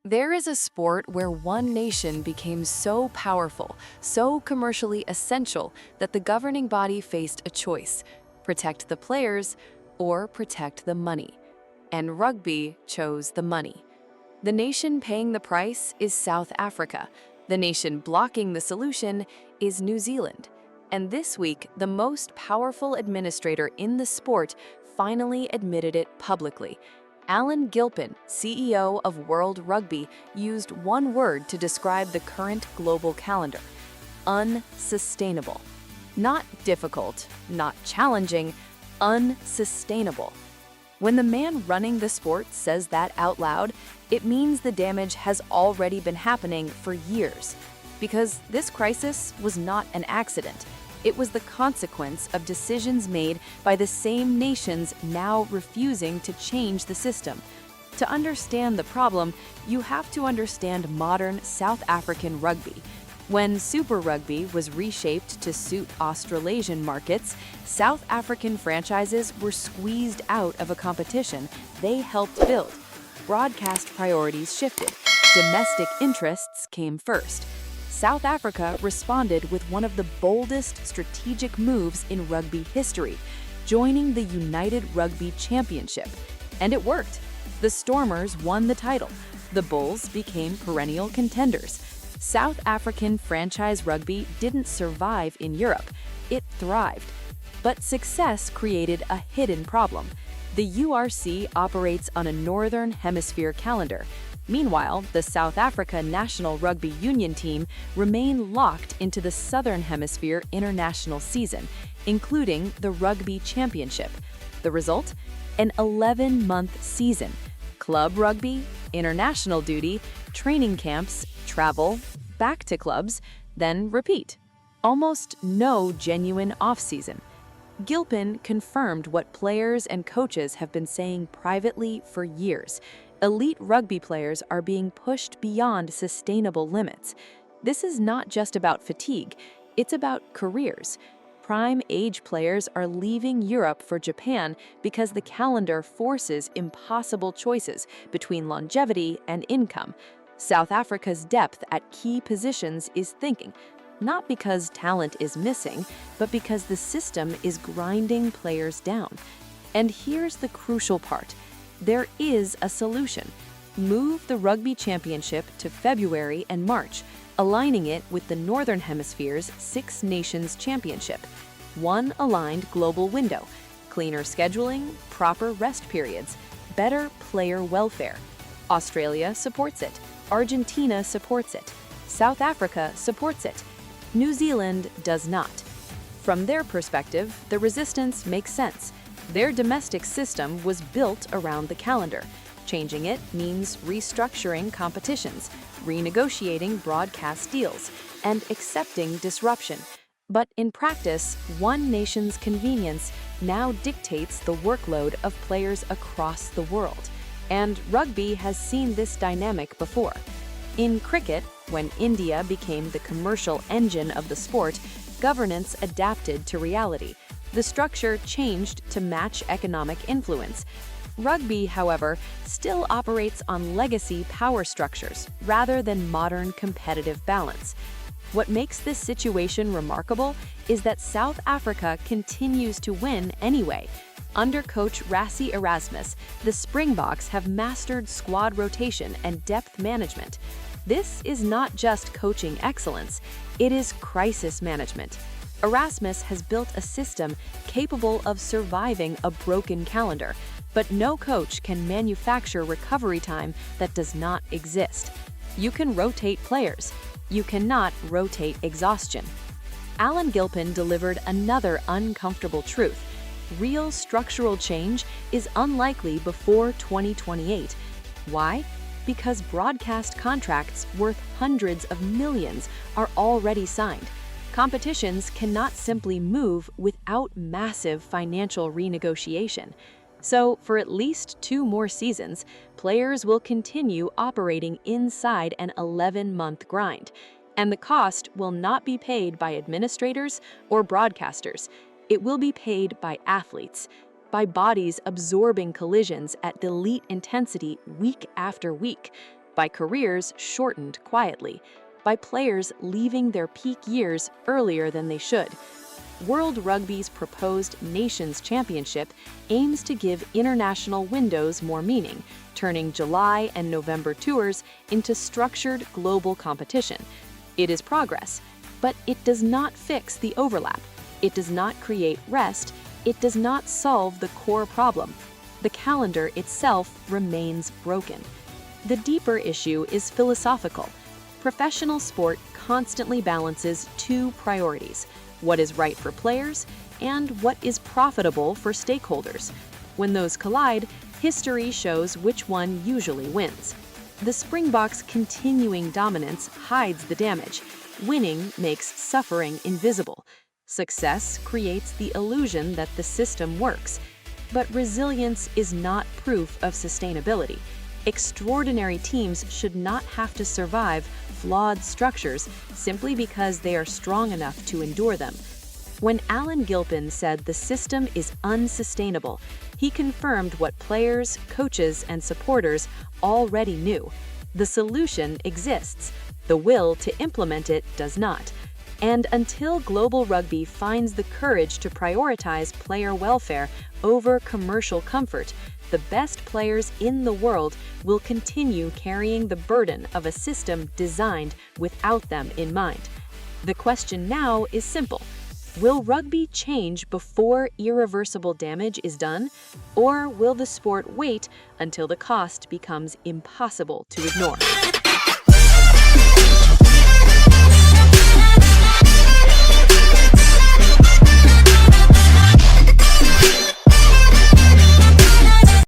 There is a sport where one nation became so powerful, so commercially essential, that the governing body faced a choice: protect the players or protect the money. And rugby chose the money. The nation paying the price is South Africa. The nation blocking the solution is New Zealand. And this week, the most powerful administrator in the sport finally admitted it publicly. Alan Gilpin, CEO of World Rugby, used one word to describe the current global calendar: unsustainable. Not difficult, not challenging, unsustainable. When the man running the sport says that out loud, it means the damage has already been happening for years. Because this crisis was not an accident. It was the consequence of decisions made by the same nations now refusing to change the system. To understand the problem, you have to understand modern South African rugby. When Super Rugby was reshaped to suit Australasian markets, South African franchises were squeezed out of a competition they helped build. Broadcast priorities shifted. Domestic interests came first. South Africa responded with one of the boldest strategic moves in rugby history, joining the United Rugby Championship. And it worked. The Stormers won the title. The Bulls became perennial contenders. South African franchise rugby didn't survive in Europe. It thrived. But success created a hidden problem. The URC operates on a Northern Hemisphere calendar. Meanwhile, the South Africa National Rugby Union team remain locked into the Southern Hemisphere international season, including the Rugby Championship. The result? An 11-month season. Club rugby, international duty, training camps, travel, back to clubs, then repeat. Almost no genuine off-season. Gilpin confirmed what players and coaches have been saying privately for years. Elite rugby players are being pushed beyond sustainable limits. This is not just about fatigue, it's about careers. Prime age players are leaving Europe for Japan because the calendar forces impossible choices between longevity and income. South Africa's depth at key positions is thinking, not because talent is missing, but because the system is grinding players down. And here's the crucial part. There is a solution. Move the Rugby Championship to February and March, aligning it with the Northern Hemisphere's Six Nations Championship. One aligned global window, cleaner scheduling, proper rest periods, better player welfare. Australia supports it. Argentina supports it. South Africa supports it. New Zealand does not. From their perspective, the resistance makes sense. Their domestic system was built around the calendar. Changing it means restructuring competitions, renegotiating broadcast deals, and accepting disruption. But in practice, one nation's convenience now dictates the workload of players across the world. And rugby has seen this dynamic before. In cricket, when India became the commercial engine of the sport, governance adapted to reality. The structure changed to match economic influence. Rugby, however, still operates on legacy power structures rather than modern competitive balance. What makes this situation remarkable is that South Africa continues to win anyway. Under coach Rassie Erasmus, the Springboks have mastered squad rotation and depth management. This is not just coaching excellence, it is crisis management. Erasmus has built a system capable of surviving a broken calendar, but no coach can manufacture recovery time that does not exist. You can rotate players. You cannot rotate exhaustion. Alan Gilpin delivered another uncomfortable truth. Real structural change is unlikely before 2028. Why? Because broadcast contracts worth hundreds of millions are already signed. Competitions cannot simply move without massive financial renegotiation. So, for at least 2 more seasons, players will continue operating inside an 11-month grind. And the cost will not be paid by administrators or broadcasters. It will be paid by athletes, by bodies absorbing collisions at elite intensity week after week. by careers shortened quietly, by players leaving their peak years earlier than they should. World Rugby's proposed Nations Championship aims to give international windows more meaning, turning July and November tours into structured global competition. It is progress, but it does not fix the overlap. It does not create rest. It does not solve the core problem. The calendar itself remains broken. The deeper issue is philosophical. Professional sport constantly balances two priorities: what is right for players and what is profitable for stakeholders. When those collide, history shows which one usually wins. The Springboks' continuing dominance hides the damage. Winning makes suffering invisible. Success creates the illusion that the system works. But resilience is not proof of sustainability. Extraordinary teams should not have to survive flawed structures simply because they are strong enough to endure them. When Alan Gilpin said the system is unsustainable, he confirmed what players, coaches, and supporters already knew. The solution exists. The will to implement it does not. And until global rugby finds the courage to prioritize player welfare over commercial comfort, the best players in the world will continue carrying the burden of a system designed without them in mind. The question now is simple. Will rugby change before irreversible damage is done, or will the sport wait until the cost becomes impossible to ignore?